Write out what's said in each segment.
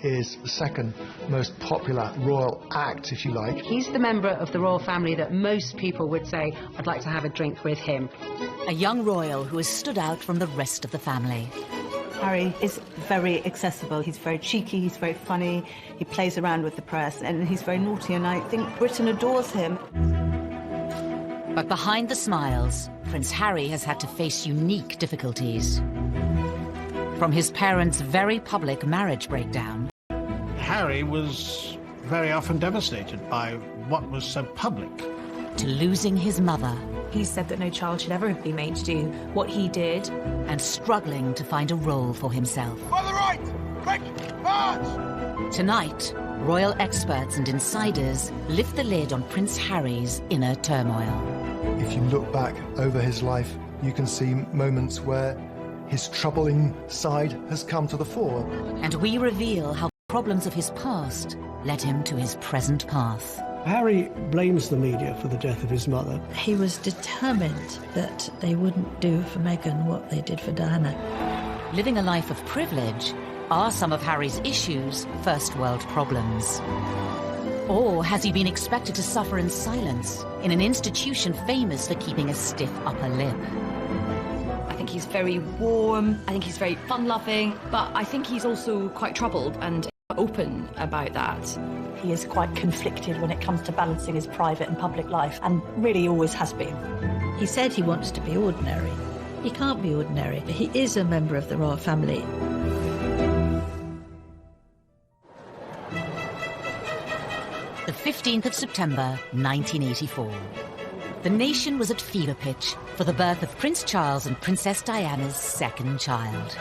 is the second most popular royal act, if you like. He's the member of the royal family that most people would say, I'd like to have a drink with him. A young royal who has stood out from the rest of the family. Harry is very accessible. He's very cheeky, he's very funny, he plays around with the press, and he's very naughty, and I think Britain adores him. But behind the smiles, Prince Harry has had to face unique difficulties. From his parents' very public marriage breakdown. Harry was very often devastated by what was so public. To losing his mother. He said that no child should ever be made to do what he did. And struggling to find a role for himself. On the right! Quick! March! Tonight, royal experts and insiders lift the lid on Prince Harry's inner turmoil. If you look back over his life, you can see moments where his troubling side has come to the fore. And we reveal how problems of his past led him to his present path. Harry blames the media for the death of his mother. He was determined that they wouldn't do for Meghan what they did for Diana. Living a life of privilege, are some of Harry's issues first world problems? Or has he been expected to suffer in silence in an institution famous for keeping a stiff upper lip? I think he's very warm, I think he's very fun-loving, but I think he's also quite troubled and open about that. He is quite conflicted when it comes to balancing his private and public life, and really always has been. He said he wants to be ordinary. He can't be ordinary. He is a member of the royal family. The 15th of September, 1984. The nation was at fever pitch for the birth of Prince Charles and Princess Diana's second child.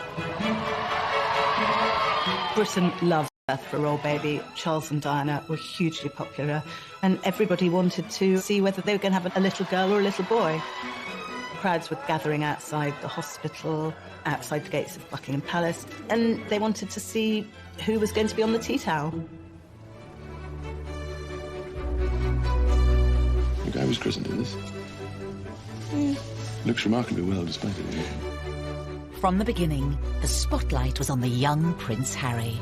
Britain loves birth for a royal baby. Charles and Diana were hugely popular, and everybody wanted to see whether they were going to have a little girl or a little boy. Crowds were gathering outside the hospital, outside the gates of Buckingham Palace, and they wanted to see who was going to be on the tea towel. The guy was christened in this. Looks remarkably well despite it. From the beginning, the spotlight was on the young Prince Harry.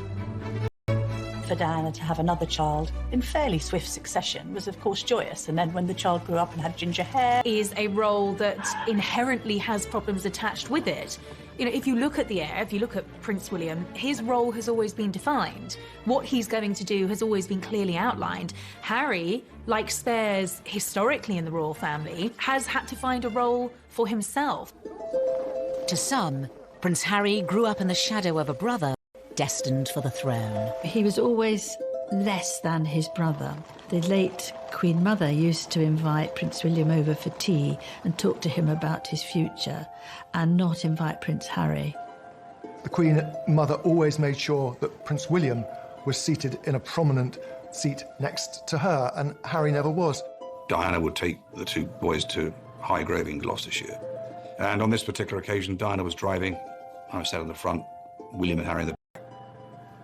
For Diana to have another child in fairly swift succession was of course joyous, and then when the child grew up and had ginger hair... Is a role that inherently has problems attached with it. You know, if you look at the heir, if you look at Prince William, his role has always been defined. What he's going to do has always been clearly outlined. Harry, like spares historically in the royal family, has had to find a role for himself. To some, Prince Harry grew up in the shadow of a brother destined for the throne. He was always less than his brother. The late Queen Mother used to invite Prince William over for tea and talk to him about his future, and not invite Prince Harry. The Queen Mother always made sure that Prince William was seated in a prominent seat next to her, and Harry never was. Diana would take the two boys to Highgrove in Gloucestershire. And on this particular occasion, Diana was driving. I was sat in the front, William and Harry in the back.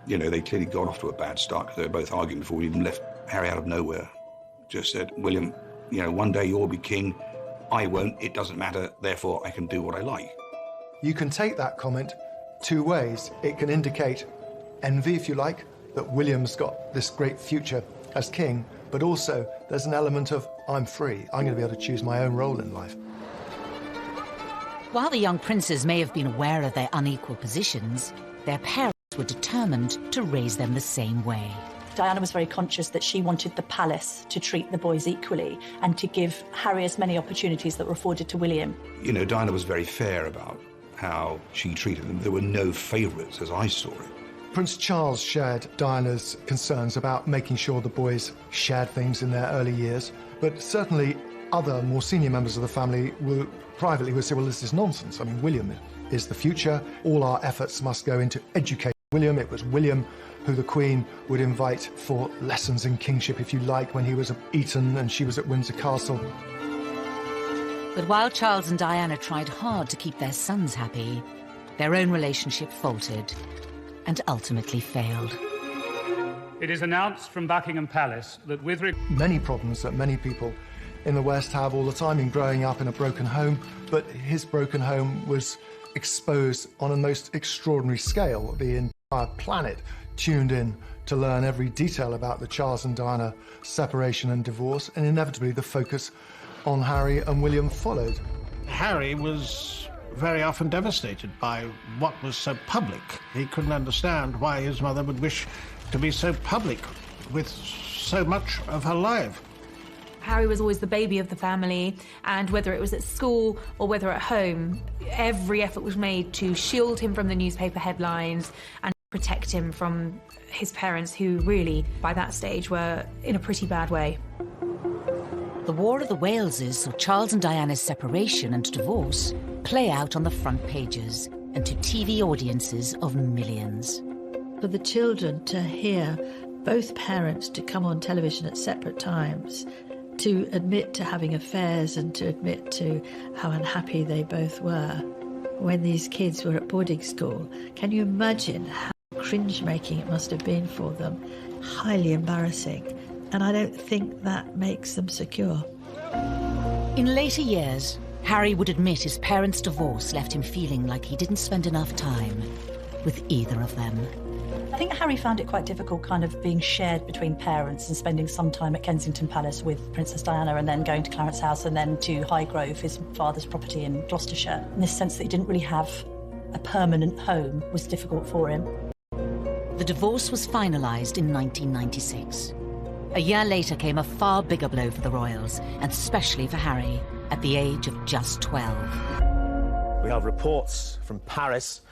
You know, they clearly got off to a bad start because they were both arguing before we even left. Harry out of nowhere just said, William, you know, one day you'll be king. I won't. It doesn't matter. Therefore, I can do what I like. You can take that comment two ways. It can indicate envy, if you like, that William's got this great future as king, but also there's an element of, I'm free. I'm going to be able to choose my own role in life. While the young princes may have been aware of their unequal positions, their parents were determined to raise them the same way. Diana was very conscious that she wanted the palace to treat the boys equally and to give Harry as many opportunities that were afforded to William. You know, Diana was very fair about how she treated them. There were no favourites, as I saw it. Prince Charles shared Diana's concerns about making sure the boys shared things in their early years, but certainly other more senior members of the family will privately say, well, this is nonsense. I mean, William is the future. All our efforts must go into educating William. It was William who the Queen would invite for lessons in kingship, if you like, when he was at Eton and she was at Windsor Castle. But while Charles and Diana tried hard to keep their sons happy, their own relationship faltered and ultimately failed. It is announced from Buckingham Palace that with many problems that many people in the West have all the time in growing up in a broken home, but his broken home was exposed on a most extraordinary scale. The entire planet tuned in to learn every detail about the Charles and Diana separation and divorce, and inevitably the focus on Harry and William followed. Harry was very often devastated by what was so public. He couldn't understand why his mother would wish to be so public with so much of her life. Harry was always the baby of the family, and whether it was at school or whether at home, every effort was made to shield him from the newspaper headlines and protect him from his parents, who really, by that stage, were in a pretty bad way. The War of the Waleses saw Charles and Diana's separation and divorce play out on the front pages and to TV audiences of millions. For the children to hear both parents to come on television at separate times, to admit to having affairs and to admit to how unhappy they both were when these kids were at boarding school, can you imagine how cringe-making it must have been for them? Highly embarrassing. And I don't think that makes them secure. In later years, Harry would admit his parents' divorce left him feeling like he didn't spend enough time with either of them. I think Harry found it quite difficult kind of being shared between parents and spending some time at Kensington Palace with Princess Diana and then going to Clarence House and then to Highgrove, his father's property in Gloucestershire. In this sense that he didn't really have a permanent home was difficult for him. The divorce was finalised in 1996. A year later came a far bigger blow for the royals, and especially for Harry, at the age of just 12. We have reports from Paris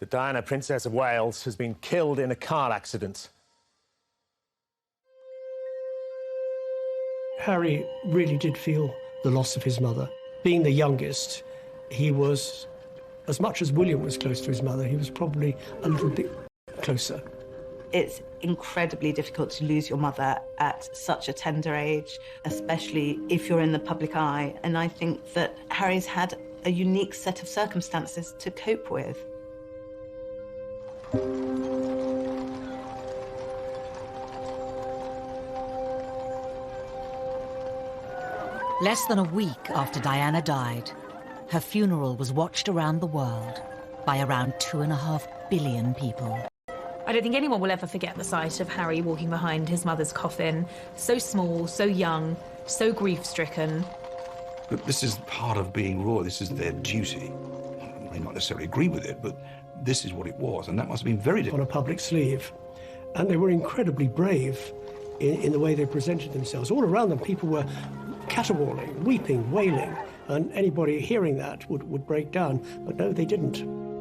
that Diana, Princess of Wales, has been killed in a car accident. Harry really did feel the loss of his mother. Being the youngest, he was, as much as William was close to his mother, he was probably a little bit closer. It's incredibly difficult to lose your mother at such a tender age, especially if you're in the public eye. And I think that Harry's had a unique set of circumstances to cope with. Less than a week after Diana died, her funeral was watched around the world by around 2.5 billion people. I don't think anyone will ever forget the sight of Harry walking behind his mother's coffin, so small, so young, so grief-stricken. But this is part of being royal. This is their duty. I may not necessarily agree with it, but this is what it was, and that must have been very difficult. On a public sleeve. And they were incredibly brave in the way they presented themselves. All around them, people were caterwauling, weeping, wailing, and anybody hearing that would break down. But no, they didn't.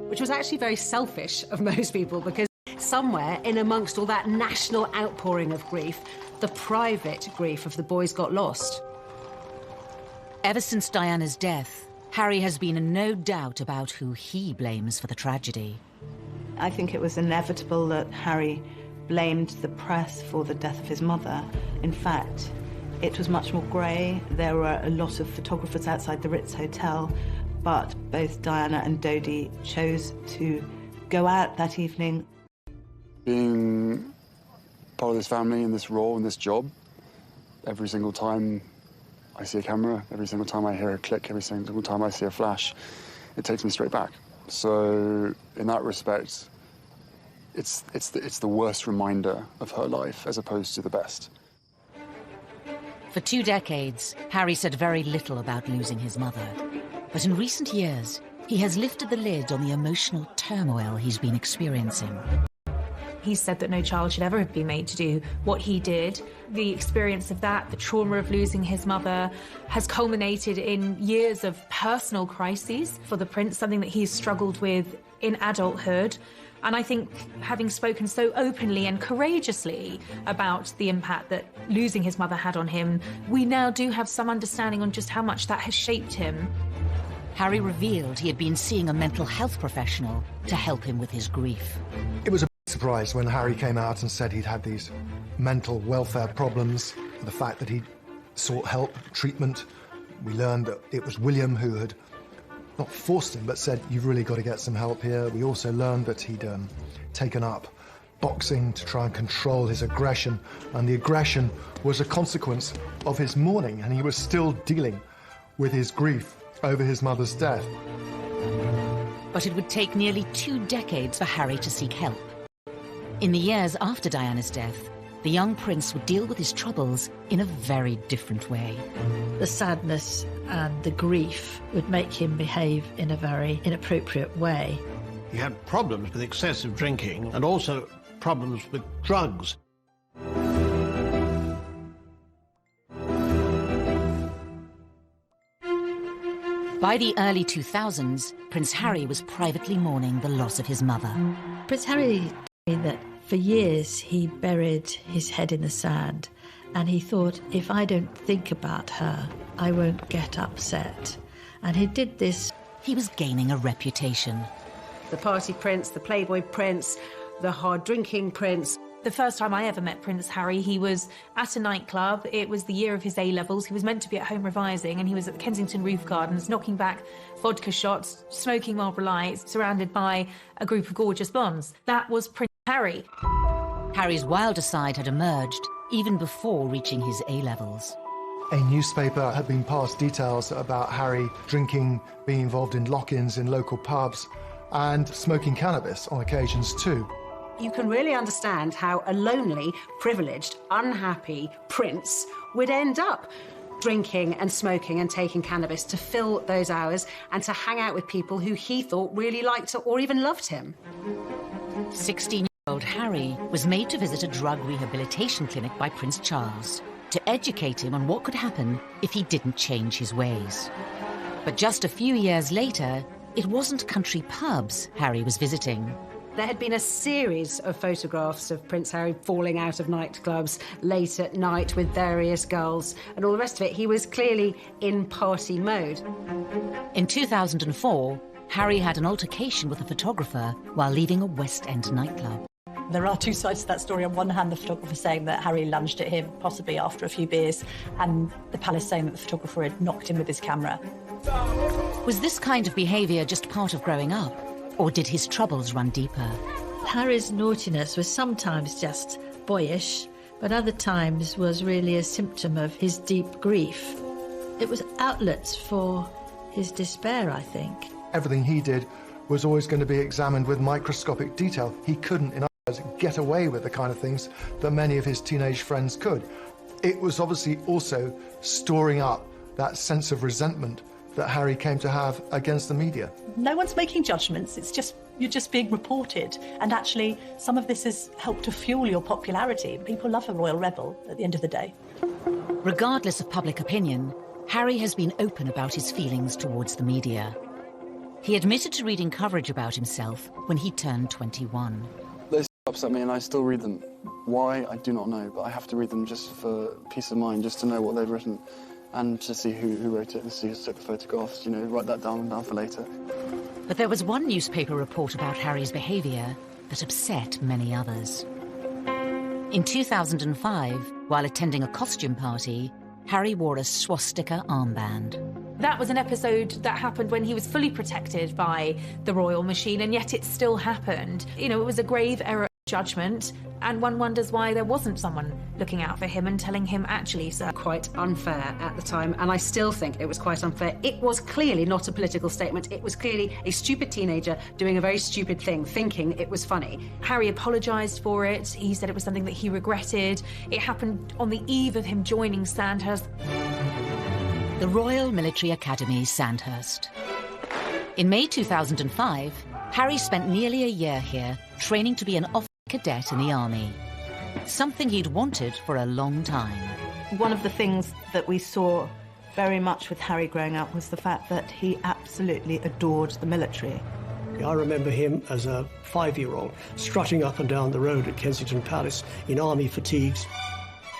Which was actually very selfish of most people, because somewhere in amongst all that national outpouring of grief, the private grief of the boys got lost. Ever since Diana's death, Harry has been in no doubt about who he blames for the tragedy. I think it was inevitable that Harry blamed the press for the death of his mother. In fact, it was much more grey. There were a lot of photographers outside the Ritz Hotel, but both Diana and Dodi chose to go out that evening. Being part of this family and this role and this job, every single time I see a camera, every single time I hear a click, every single time I see a flash, it takes me straight back. So in that respect, it's the worst reminder of her life as opposed to the best. For 2 decades, Harry said very little about losing his mother. But in recent years, he has lifted the lid on the emotional turmoil he's been experiencing. He said that no child should ever have been made to do what he did. The experience of that, the trauma of losing his mother, has culminated in years of personal crises for the prince, something that he's struggled with in adulthood. And I think, having spoken so openly and courageously about the impact that losing his mother had on him, we now do have some understanding on just how much that has shaped him. Harry revealed he had been seeing a mental health professional to help him with his grief. It was a big surprise when Harry came out and said he'd had these mental welfare problems, the fact that he'd sought help, treatment. We learned that it was William who had not forced him, but said, you've really got to get some help here. We also learned that he'd taken up boxing to try and control his aggression, and the aggression was a consequence of his mourning, and he was still dealing with his grief over his mother's death. But it would take nearly 2 decades for Harry to seek help. In the years after Diana's death, the young prince would deal with his troubles in a very different way. The sadness and the grief would make him behave in a very inappropriate way. He had problems with excessive drinking and also problems with drugs. By the early 2000s, Prince Harry was privately mourning the loss of his mother. Prince Harry told me that for years he buried his head in the sand, and he thought, if I don't think about her, I won't get upset. And he did this. He was gaining a reputation. The party prince, the playboy prince, the hard-drinking prince. The first time I ever met Prince Harry, he was at a nightclub. It was the year of his A-levels. He was meant to be at home revising, and he was at the Kensington Roof Gardens, knocking back vodka shots, smoking Marlboro Lights, surrounded by a group of gorgeous blondes. That was Prince Harry. Harry's wilder side had emerged even before reaching his A-levels. A newspaper had been passed details about Harry drinking, being involved in lock-ins in local pubs, and smoking cannabis on occasions too. You can really understand how a lonely, privileged, unhappy prince would end up drinking and smoking and taking cannabis to fill those hours and to hang out with people who he thought really liked or even loved him. 16-year-old Harry was made to visit a drug rehabilitation clinic by Prince Charles to educate him on what could happen if he didn't change his ways. But just a few years later, it wasn't country pubs Harry was visiting. There had been a series of photographs of Prince Harry falling out of nightclubs late at night with various girls and all the rest of it. He was clearly in party mode. In 2004, Harry had an altercation with a photographer while leaving a West End nightclub. There are two sides to that story. On one hand, the photographer saying that Harry lunged at him, possibly after a few beers, and the palace saying that the photographer had knocked him with his camera. Was this kind of behaviour just part of growing up? Or did his troubles run deeper? Harry's naughtiness was sometimes just boyish, but other times was really a symptom of his deep grief. It was outlets for his despair, I think. Everything he did was always going to be examined with microscopic detail. He couldn't, in other words, get away with the kind of things that many of his teenage friends could. It was obviously also storing up that sense of resentment that Harry came to have against the media. No one's making judgments, you're just being reported. And actually, some of this has helped to fuel your popularity. People love a royal rebel at the end of the day. Regardless of public opinion, Harry has been open about his feelings towards the media. He admitted to reading coverage about himself when he turned 21. They upset me and I still read them. Why, I do not know, but I have to read them just for peace of mind, just to know what they've written. And to see who wrote it and see who took the photographs, you know, write that down for later. But there was one newspaper report about Harry's behaviour that upset many others. In 2005, while attending a costume party, Harry wore a swastika armband. That was an episode that happened when he was fully protected by the royal machine, and yet it still happened. You know, it was a grave error of judgment, and one wonders why there wasn't someone looking out for him and telling him, actually, sir. Quite unfair at the time, and I still think it was quite unfair. It was clearly not a political statement. It was clearly a stupid teenager doing a very stupid thing, thinking it was funny. Harry apologised for it. He said it was something that he regretted. It happened on the eve of him joining Sandhurst. The Royal Military Academy, Sandhurst. In May 2005, Harry spent nearly a year here training to be an officer cadet in the army, something he'd wanted for a long time. One of the things that we saw very much with Harry growing up was the fact that he absolutely adored the military. I remember him as a 5-year-old strutting up and down the road at Kensington Palace in army fatigues.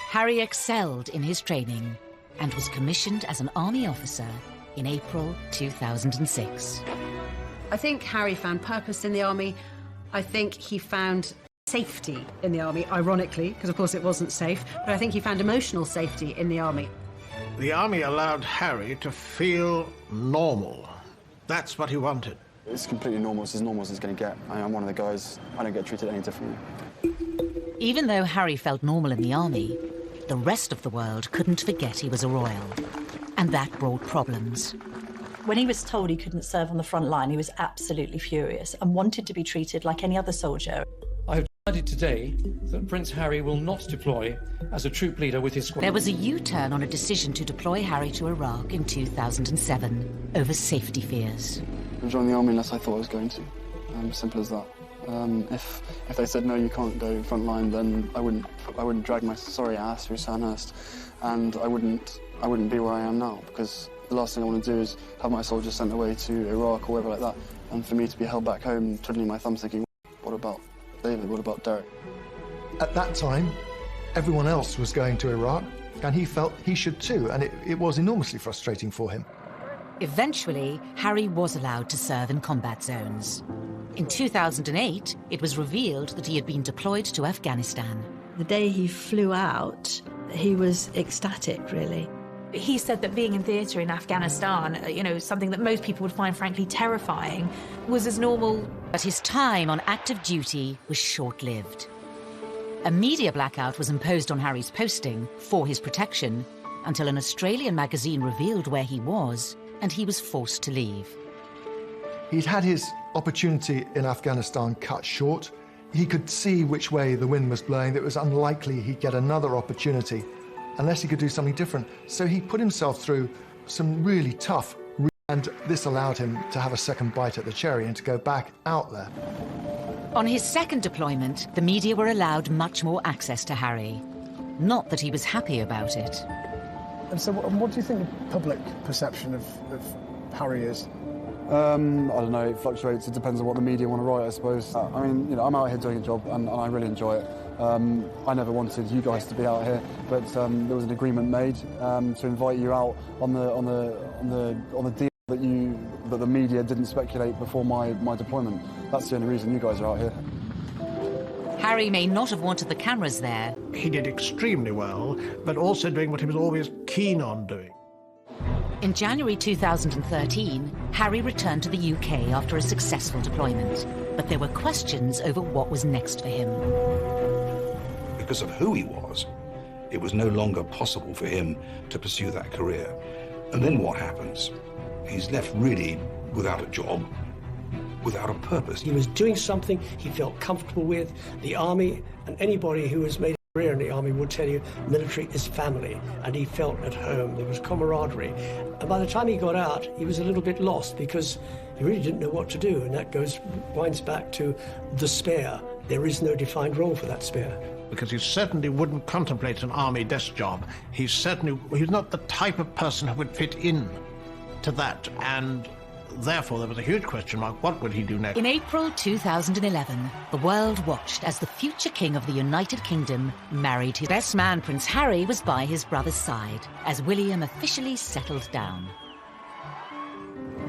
Harry excelled in his training and was commissioned as an army officer in April 2006. I think Harry found purpose in the army. I think he found safety in the army, ironically, because of course it wasn't safe, but I think he found emotional safety in the army. The army allowed Harry to feel normal. That's what he wanted. It's completely normal. It's as normal as it's going to get. I'm one of the guys. I don't get treated any differently. Even though Harry felt normal in the army, the rest of the world couldn't forget he was a royal. And that brought problems. When he was told he couldn't serve on the front line, he was absolutely furious and wanted to be treated like any other soldier. I've Decided today that Prince Harry will not deploy as a troop leader with his squad. There was a U-turn on a decision to deploy Harry to Iraq in 2007 over safety fears. I joined the army unless I thought I was going to. Simple as that. If they said no, you can't go front line, then I wouldn't drag my sorry ass through Sandhurst, and I wouldn't be where I am now, because the last thing I want to do is have my soldiers sent away to Iraq or wherever like that, and for me to be held back home, twiddling my thumbs, thinking, what about David? What about Derek? At that time, everyone else was going to Iraq, and he felt he should too, and it was enormously frustrating for him. Eventually, Harry was allowed to serve in combat zones. In 2008, it was revealed that he had been deployed to Afghanistan. The day he flew out, he was ecstatic, really. He said that being in theatre in Afghanistan, something that most people would find frankly terrifying, was as normal. But his time on active duty was short-lived. A media blackout was imposed on Harry's posting for his protection until an Australian magazine revealed where he was, and he was forced to leave. He'd had his opportunity in Afghanistan cut short. He could see which way the wind was blowing. It was unlikely he'd get another opportunity unless he could do something different. So he put himself through some really tough, and this allowed him to have a second bite at the cherry and to go back out there. On his second deployment, the media were allowed much more access to Harry. Not that he was happy about it. And so what do you think the public perception of Harry is? I don't know, it fluctuates. It depends on what the media want to write, I suppose. I'm out here doing a job and I really enjoy it. I never wanted you guys to be out here, but there was an agreement made to invite you out on the deal that the media didn't speculate before my deployment. That's the only reason you guys are out here. Harry may not have wanted the cameras there. He did extremely well, but also doing what he was always keen on doing. In January 2013, Harry returned to the UK after a successful deployment. But there were questions over what was next for him. Because of who he was, it was no longer possible for him to pursue that career. And then what happens? He's left really without a job, without a purpose. He was doing something he felt comfortable with. The army, and anybody who has made a career in the army will tell you military is family, and he felt at home. There was camaraderie. And by the time he got out, he was a little bit lost because he really didn't know what to do, and that winds back to the spare. There is no defined role for that spare. Because he certainly wouldn't contemplate an army desk job. He's not the type of person who would fit in to that, and therefore there was a huge question mark. What would he do next? In April 2011, the world watched as the future king of the United Kingdom married his best man. Prince Harry was by his brother's side as William officially settled down.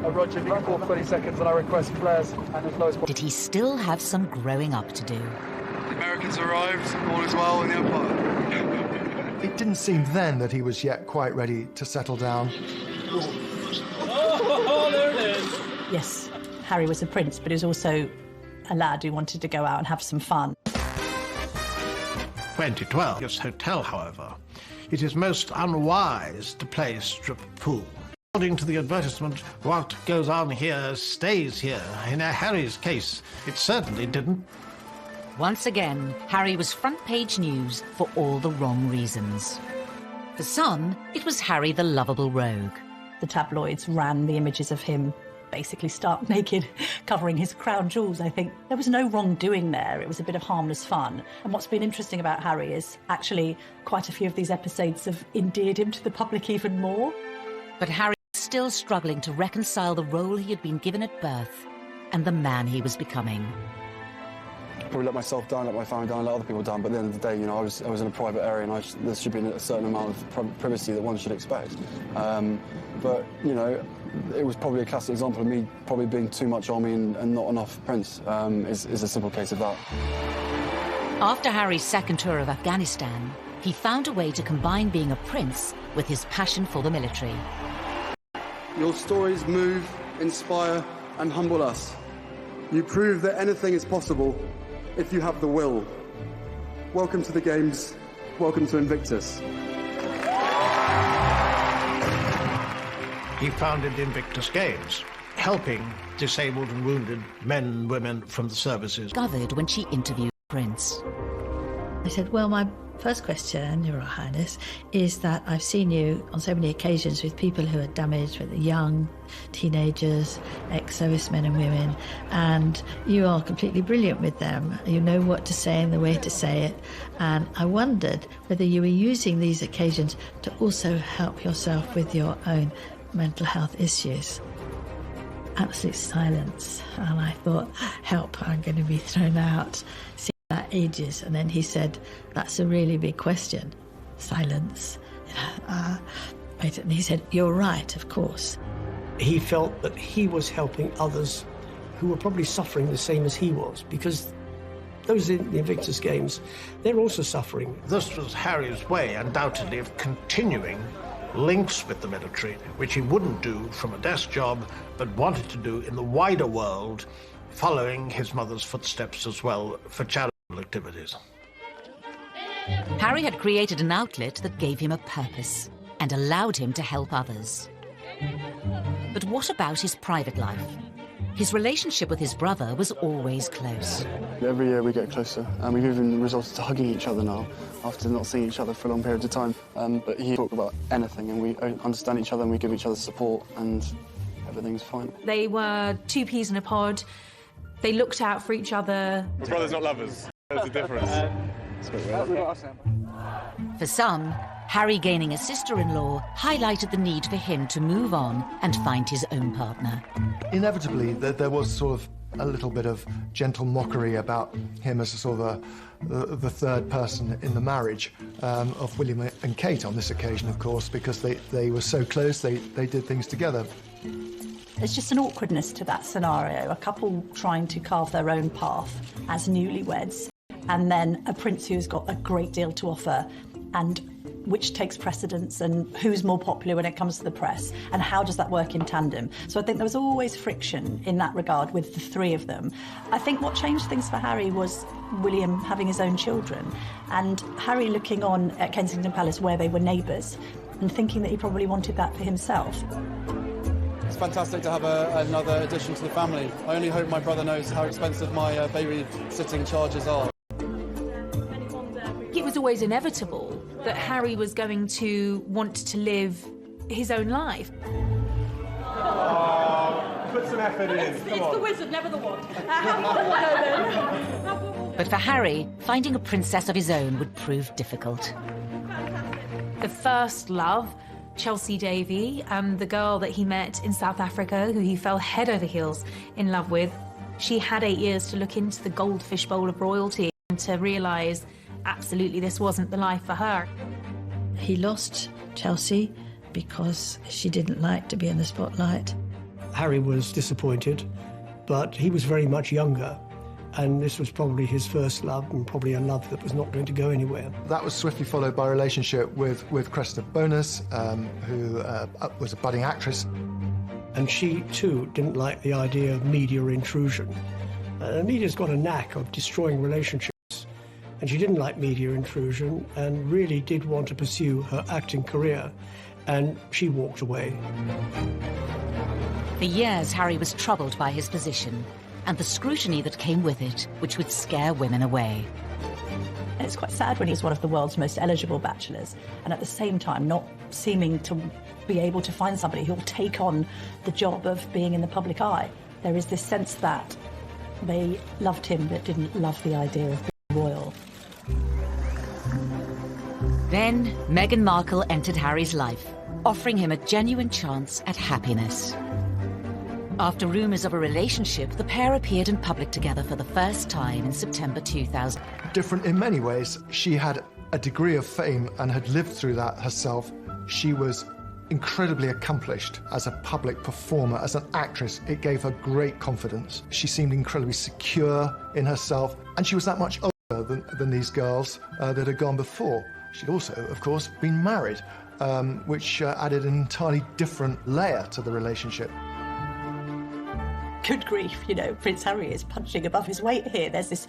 Roger, you call 20 seconds and I request flares and as low as possible. Did he still have some growing up to do? The Americans arrived, all is well in the Empire. It didn't seem then that he was yet quite ready to settle down. Oh, there it is. Yes, Harry was a prince, but he was also a lad who wanted to go out and have some fun. 2012. This hotel, however, it is most unwise to play strip pool. According to the advertisement, what goes on here stays here. In Harry's case, it certainly didn't. Once again, Harry was front-page news for all the wrong reasons. For some, it was Harry the lovable rogue. The tabloids ran the images of him basically stark naked, covering his crown jewels, I think. There was no wrongdoing there. It was a bit of harmless fun. And what's been interesting about Harry is actually quite a few of these episodes have endeared him to the public even more. But Harry was still struggling to reconcile the role he had been given at birth and the man he was becoming. Probably let myself down, let my family down, let other people down, but at the end of the day, I was in a private area and there should be a certain amount of privacy that one should expect. But, it was probably a classic example of me probably being too much army and not enough prince, is a simple case of that. After Harry's second tour of Afghanistan, he found a way to combine being a prince with his passion for the military. Your stories move, inspire and humble us. You prove that anything is possible if you have the will. Welcome to the Games. Welcome to Invictus. He founded Invictus Games, helping disabled and wounded men and women from the services. Discovered when she interviewed prince. I said, well, my first question, Your Highness, is that I've seen you on so many occasions with people who are damaged, with the young, teenagers, ex-servicemen and women, and you are completely brilliant with them. You know what to say and the way to say it. And I wondered whether you were using these occasions to also help yourself with your own mental health issues. Absolute silence. And I thought, help, I'm going to be thrown out. That ages. And then he said, that's a really big question. Silence. And he said, you're right, of course. He felt that he was helping others who were probably suffering the same as he was, because those in the Invictus Games, they're also suffering. This was Harry's way, undoubtedly, of continuing links with the military, which he wouldn't do from a desk job, but wanted to do in the wider world, following his mother's footsteps as well for charitable activities. Harry had created an outlet that gave him a purpose and allowed him to help others. But what about his private life? His relationship with his brother was always close. Every year we get closer, and we've even resorted to hugging each other now, after not seeing each other for long periods of time. But he talked about anything, and we understand each other, and we give each other support, and everything's fine. They were two peas in a pod. They looked out for each other. We're brothers, not lovers. There's a difference. For some, Harry gaining a sister-in-law highlighted the need for him to move on and find his own partner. Inevitably, there was sort of a little bit of gentle mockery about him as a sort of the third person in the marriage of William and Kate on this occasion, of course, because they were so close, they did things together. There's just an awkwardness to that scenario, a couple trying to carve their own path as newlyweds, and then a prince who's got a great deal to offer, and which takes precedence, and who's more popular when it comes to the press, and how does that work in tandem? So I think there was always friction in that regard with the three of them. I think what changed things for Harry was William having his own children, and Harry looking on at Kensington Palace where they were neighbours, and thinking that he probably wanted that for himself. It's fantastic to have another addition to the family. I only hope my brother knows how expensive my babysitting charges are. It was always inevitable that Harry was going to want to live his own life. Oh, put some effort in. It's the wizard, never the wand. But for Harry, finding a princess of his own would prove difficult. The first love, Chelsea Davy, the girl that he met in South Africa, who he fell head over heels in love with, she had 8 years to look into the goldfish bowl of royalty and to realise absolutely this wasn't the life for her. He lost Chelsea because she didn't like to be in the spotlight. Harry was disappointed, but he was very much younger, and this was probably his first love, and probably a love that was not going to go anywhere. That was swiftly followed by a relationship with Cressida Bonas, who was a budding actress. And she, too, didn't like the idea of media intrusion. Media's got a knack of destroying relationships, and she didn't like media intrusion and really did want to pursue her acting career, and she walked away. For years, Harry was troubled by his position and the scrutiny that came with it, which would scare women away. And it's quite sad when he's one of the world's most eligible bachelors, and at the same time not seeming to be able to find somebody who will take on the job of being in the public eye. There is this sense that they loved him but didn't love the idea of being royal. Then Meghan Markle entered Harry's life, offering him a genuine chance at happiness. After rumours of a relationship, the pair appeared in public together for the first time in September 2000. Different in many ways. She had a degree of fame and had lived through that herself. She was incredibly accomplished as a public performer, as an actress. It gave her great confidence. She seemed incredibly secure in herself, and she was that much older than these girls that had gone before. She'd also, of course, been married, which added an entirely different layer to the relationship. Good grief, you know, Prince Harry is punching above his weight here. There's this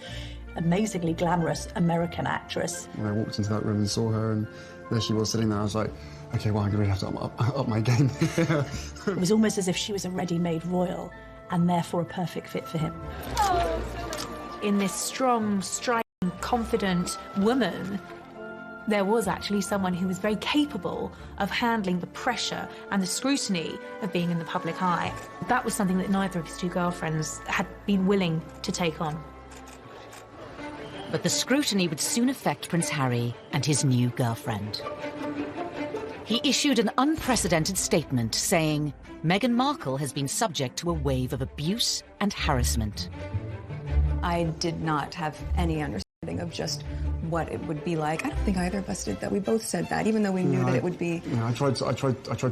amazingly glamorous American actress. When I walked into that room and saw her, and there she was sitting there, I was like, OK, well, I'm going to have to up my game. It was almost as if she was a ready-made royal, and therefore a perfect fit for him. In this strong, striking confident woman, there was actually someone who was very capable of handling the pressure and the scrutiny of being in the public eye. That was something that neither of his two girlfriends had been willing to take on. But the scrutiny would soon affect Prince Harry and his new girlfriend. He issued an unprecedented statement saying, Meghan Markle has been subject to a wave of abuse and harassment. I did not have any understanding of just what it would be like. I don't think either of us did that. We both said that, even though we knew that it would be. You know, I tried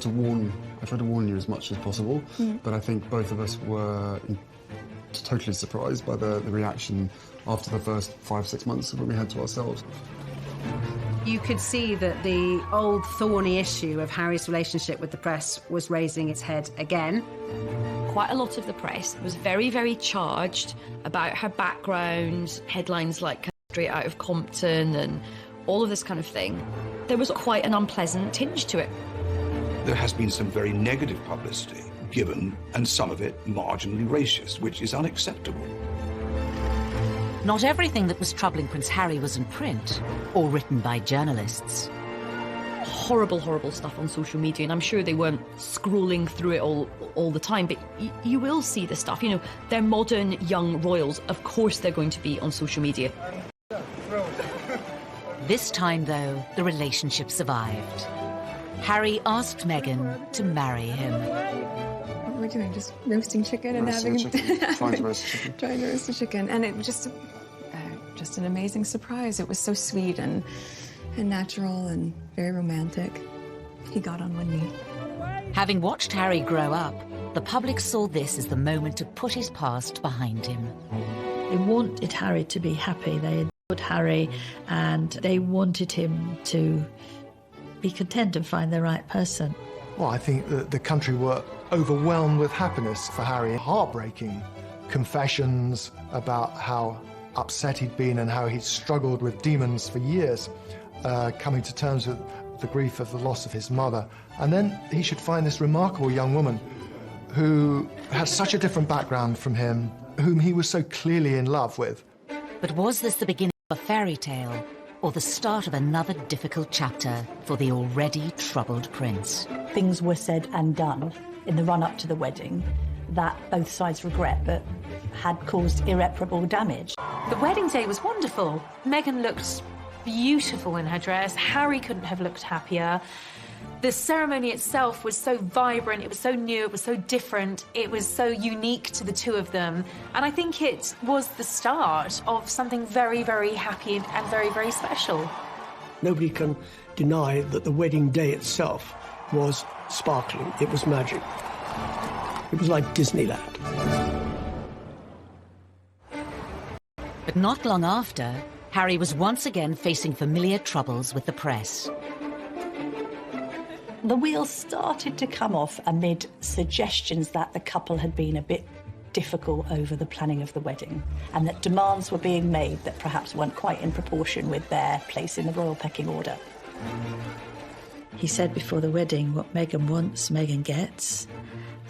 to warn you as much as possible, but I think both of us were totally surprised by the reaction after the first 5-6 months when we had to ourselves. You could see that the old thorny issue of Harry's relationship with the press was raising its head again. Quite a lot of the press was very, very charged about her background, headlines like straight out of Compton and all of this kind of thing. There was quite an unpleasant tinge to it. There has been some very negative publicity given, and some of it marginally racist, which is unacceptable. Not everything that was troubling Prince Harry was in print or written by journalists. Horrible, horrible stuff on social media, and I'm sure they weren't scrolling through it all the time, but you will see the stuff. You know, they're modern young royals. Of course they're going to be on social media. This time, though, the relationship survived. Harry asked Meghan to marry him. What we're doing, just roasting chicken and having Trying to roast chicken. Trying to roast a chicken, and it just an amazing surprise. It was so sweet and natural and very romantic. He got on one knee. Having watched Harry grow up, the public saw this as the moment to put his past behind him. They wanted Harry to be happy. They adored Harry, and they wanted him to be content and find the right person. Well, I think that the country were overwhelmed with happiness for Harry. Heartbreaking confessions about how upset he'd been and how he'd struggled with demons for years, coming to terms with the grief of the loss of his mother. And then he should find this remarkable young woman who had such a different background from him, whom he was so clearly in love with. But was this the beginning of a fairy tale, or the start of another difficult chapter for the already troubled prince? Things were said and done in the run-up to the wedding that both sides regret, but had caused irreparable damage. The wedding day was wonderful. Meghan looked beautiful in her dress. Harry couldn't have looked happier. The ceremony itself was so vibrant, it was so new, it was so different, it was so unique to the two of them. And I think it was the start of something very, very happy and very, very special. Nobody can deny that the wedding day itself was sparkling. It was magic. It was like Disneyland. But not long after, Harry was once again facing familiar troubles with the press. The wheels started to come off amid suggestions that the couple had been a bit difficult over the planning of the wedding, and that demands were being made that perhaps weren't quite in proportion with their place in the royal pecking order. He said before the wedding, what Meghan wants, Meghan gets.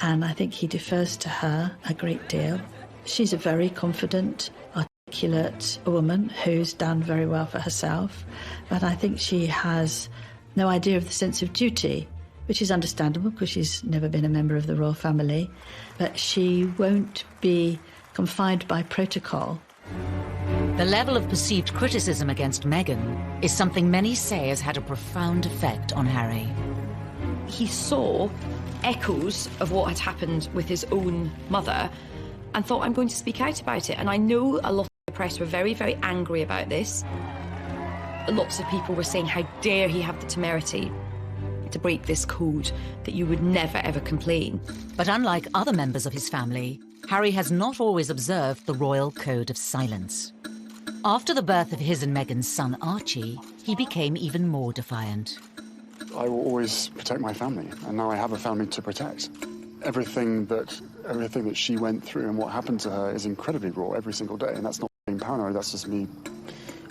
And I think he defers to her a great deal. She's a very confident, articulate woman who's done very well for herself. But I think she has no idea of the sense of duty, which is understandable because she's never been a member of the royal family. But she won't be confined by protocol. The level of perceived criticism against Meghan is something many say has had a profound effect on Harry. He saw echoes of what had happened with his own mother and thought, I'm going to speak out about it. And I know a lot of the press were very, very angry about this. Lots of people were saying, how dare he have the temerity to break this code, that you would never, ever complain. But unlike other members of his family, Harry has not always observed the royal code of silence. After the birth of his and Meghan's son Archie, he became even more defiant. I will always protect my family, and now I have a family to protect. Everything that she went through and what happened to her is incredibly raw every single day, and that's not being paranoid, that's just me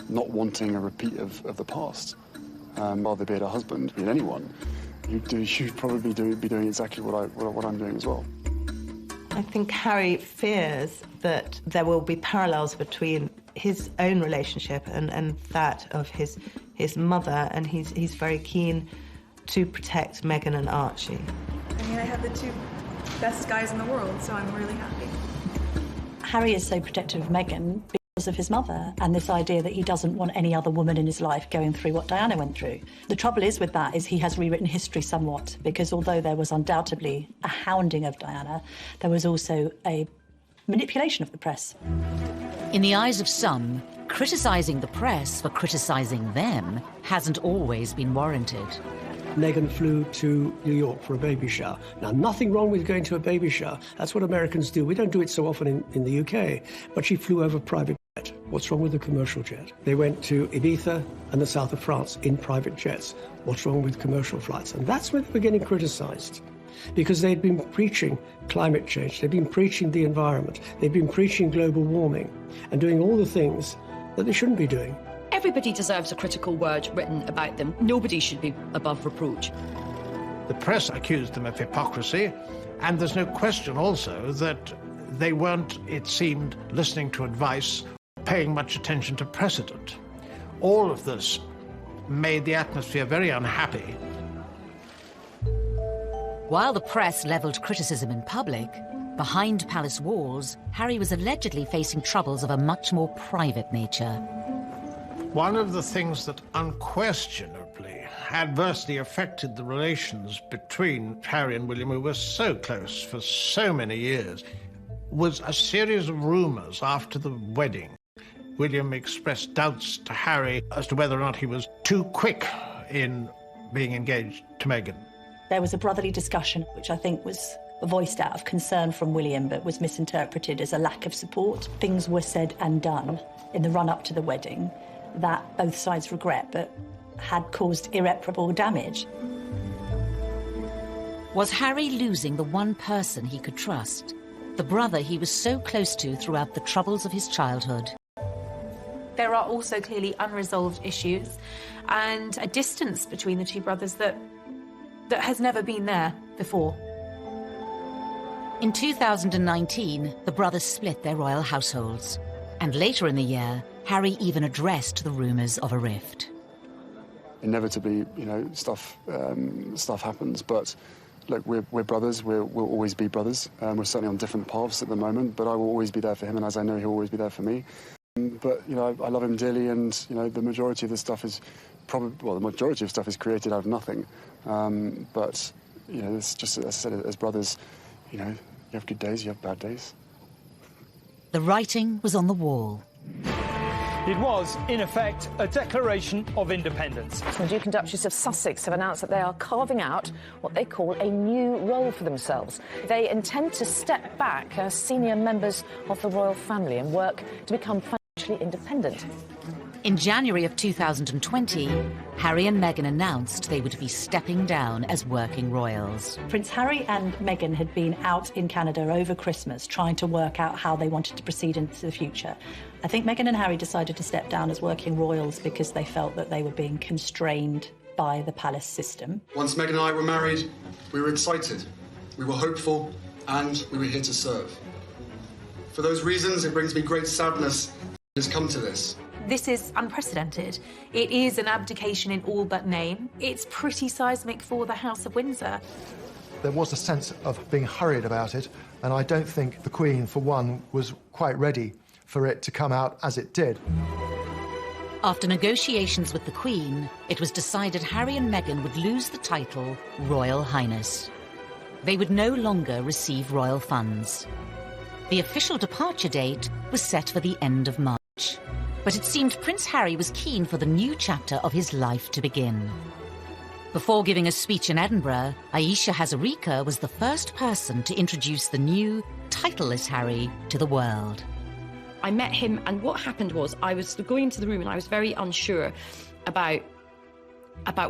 not wanting a repeat of the past. Rather be it a husband, be it anyone, you'd probably be doing exactly what I'm doing as well. I think Harry fears that there will be parallels between his own relationship and that of his mother, and he's very keen to protect Meghan and Archie. I mean, I have the two best guys in the world, so I'm really happy. Harry is so protective of Meghan because of his mother and this idea that he doesn't want any other woman in his life going through what Diana went through. The trouble is with that is he has rewritten history somewhat, because although there was undoubtedly a hounding of Diana, there was also a manipulation of the press. In the eyes of some, criticising the press for criticising them hasn't always been warranted. Meghan flew to New York for a baby shower. Now, nothing wrong with going to a baby shower. That's what Americans do. We don't do it so often in the UK. But she flew over private jet. What's wrong with a commercial jet? They went to Ibiza and the south of France in private jets. What's wrong with commercial flights? And that's when they were getting criticised, because they'd been preaching climate change. They'd been preaching the environment. They'd been preaching global warming and doing all the things that they shouldn't be doing. Everybody deserves a critical word written about them. Nobody should be above reproach. The press accused them of hypocrisy, and there's no question also that they weren't, it seemed, listening to advice, paying much attention to precedent. All of this made the atmosphere very unhappy. While the press levelled criticism in public, behind palace walls, Harry was allegedly facing troubles of a much more private nature. One of the things that unquestionably adversely affected the relations between Harry and William, who were so close for so many years, was a series of rumours after the wedding. William expressed doubts to Harry as to whether or not he was too quick in being engaged to Meghan. There was a brotherly discussion, which I think was voiced out of concern from William, but was misinterpreted as a lack of support. Things were said and done in the run-up to the wedding that both sides regret, but had caused irreparable damage. Was Harry losing the one person he could trust? The brother he was so close to throughout the troubles of his childhood? There are also clearly unresolved issues and a distance between the two brothers that has never been there before. In 2019, the brothers split their royal households. And later in the year, Harry even addressed the rumours of a rift. Inevitably, stuff happens, but look, we're brothers. We'll always be brothers. We're certainly on different paths at the moment, but I will always be there for him, and as I know, he'll always be there for me. But I love him dearly, and the majority of the stuff is the majority of stuff is created out of nothing. But it's just, as I said, as brothers, you have good days, you have bad days. The writing was on the wall. It was, in effect, a declaration of independence. The Duke and Duchess of Sussex have announced that they are carving out what they call a new role for themselves. They intend to step back as senior members of the royal family and work to become financially independent. In January of 2020, Harry and Meghan announced they would be stepping down as working royals. Prince Harry and Meghan had been out in Canada over Christmas trying to work out how they wanted to proceed into the future. I think Meghan and Harry decided to step down as working royals because they felt that they were being constrained by the palace system. Once Meghan and I were married, we were excited, we were hopeful, and we were here to serve. For those reasons, it brings me great sadness that it has come to this. This is unprecedented. It is an abdication in all but name. It's pretty seismic for the House of Windsor. There was a sense of being hurried about it, and I don't think the Queen, for one, was quite ready for it to come out as it did. After negotiations with the Queen, it was decided Harry and Meghan would lose the title Royal Highness. They would no longer receive royal funds. The official departure date was set for the end of March. But it seemed Prince Harry was keen for the new chapter of his life to begin. Before giving a speech in Edinburgh, Ayesha Hazarika was the first person to introduce the new, titleless Harry to the world. I met him, and what happened was I was going into the room and I was very unsure about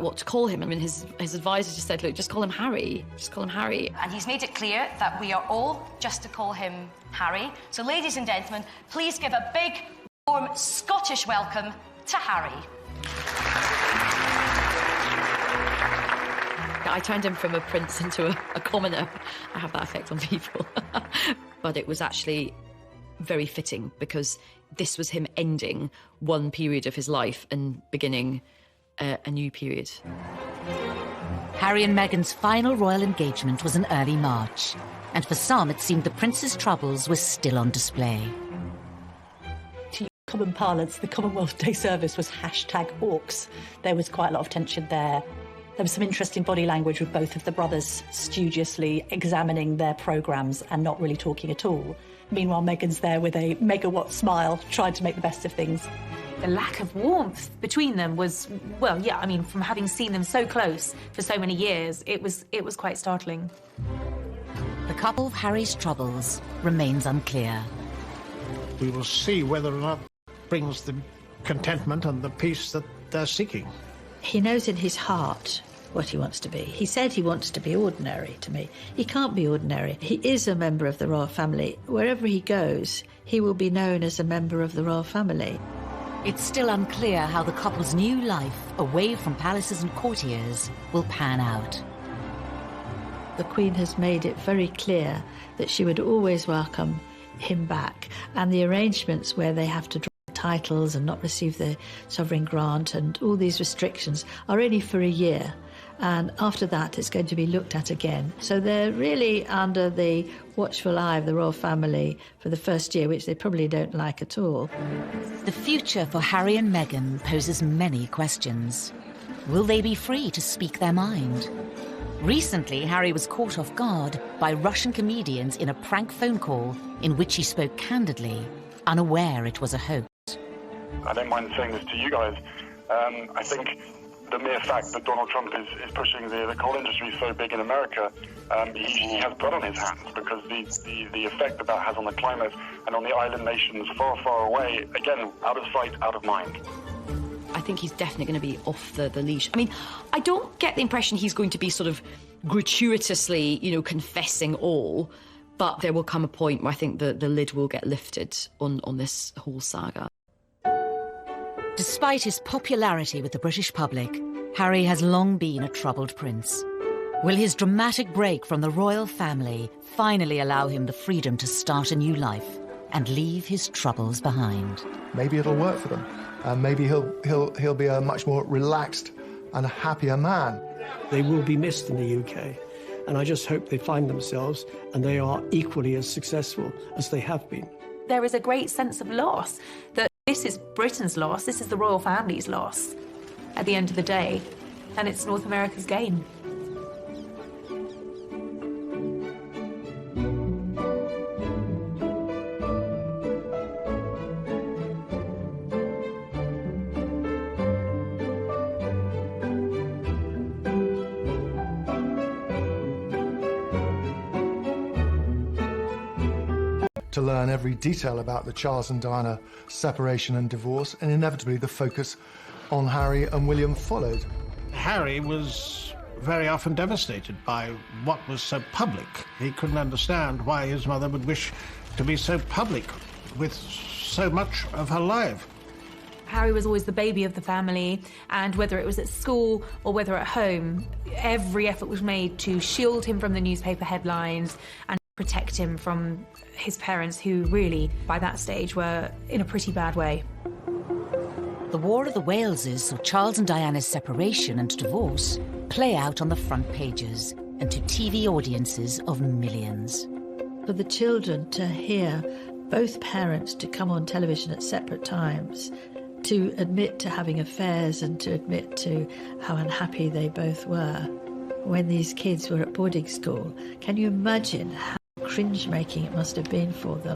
what to call him. I mean, his advisor just said, look, just call him Harry. Just call him Harry. And he's made it clear that we are all just to call him Harry. So, ladies and gentlemen, please give a big, warm Scottish welcome to Harry. I turned him from a prince into a commoner. I have that effect on people. But it was actually very fitting, because this was him ending one period of his life and beginning a new period. Harry and Meghan's final royal engagement was in early March, and for some it seemed the prince's troubles were still on display. To use common parlance, the Commonwealth Day service was #AUKS. There was quite a lot of tension there. There was some interesting body language with both of the brothers studiously examining their programmes and not really talking at all. Meanwhile, Meghan's there with a megawatt smile, trying to make the best of things. The lack of warmth between them was, well, yeah, I mean, from having seen them so close for so many years, it was quite startling. The couple of Harry's troubles remains unclear. We will see whether or not it brings the contentment and the peace that they're seeking. He knows in his heart what he wants to be. He said he wants to be ordinary to me. He can't be ordinary. He is a member of the royal family. Wherever he goes, he will be known as a member of the royal family. It's still unclear how the couple's new life, away from palaces and courtiers, will pan out. The Queen has made it very clear that she would always welcome him back, and the arrangements where they have to drop titles and not receive the sovereign grant and all these restrictions are only for a year. And after that, it's going to be looked at again. So they're really under the watchful eye of the royal family for the first year, which they probably don't like at all. The future for Harry and Meghan poses many questions. Will they be free to speak their mind? Recently, Harry was caught off guard by Russian comedians in a prank phone call in which he spoke candidly, unaware it was a hoax. I don't mind saying this to you guys. I think the mere fact that Donald Trump is pushing the coal industry so big in America, he has blood on his hands, because the effect that has on the climate and on the island nations far, far away, again, out of sight, out of mind. I think he's definitely going to be off the leash. I mean, I don't get the impression he's going to be sort of gratuitously, confessing all, but there will come a point where I think the lid will get lifted on this whole saga. Despite his popularity with the British public, Harry has long been a troubled prince. Will his dramatic break from the royal family finally allow him the freedom to start a new life and leave his troubles behind? Maybe it'll work for them. Maybe he'll be a much more relaxed and a happier man. They will be missed in the UK, and I just hope they find themselves and they are equally as successful as they have been. There is a great sense of loss, that this is Britain's loss, this is the royal family's loss at the end of the day, and it's North America's gain. To learn every detail about the Charles and Diana separation and divorce, and inevitably the focus on Harry and William followed. Harry was very often devastated by what was so public. He couldn't understand why his mother would wish to be so public with so much of her life. Harry was always the baby of the family, and whether it was at school or whether at home, every effort was made to shield him from the newspaper headlines and protect him from his parents, who really, by that stage, were in a pretty bad way. The War of the Waleses saw Charles and Diana's separation and divorce play out on the front pages and to TV audiences of millions. For the children to hear both parents to come on television at separate times, to admit to having affairs and to admit to how unhappy they both were when these kids were at boarding school, can you imagine how cringe-making it must have been for them?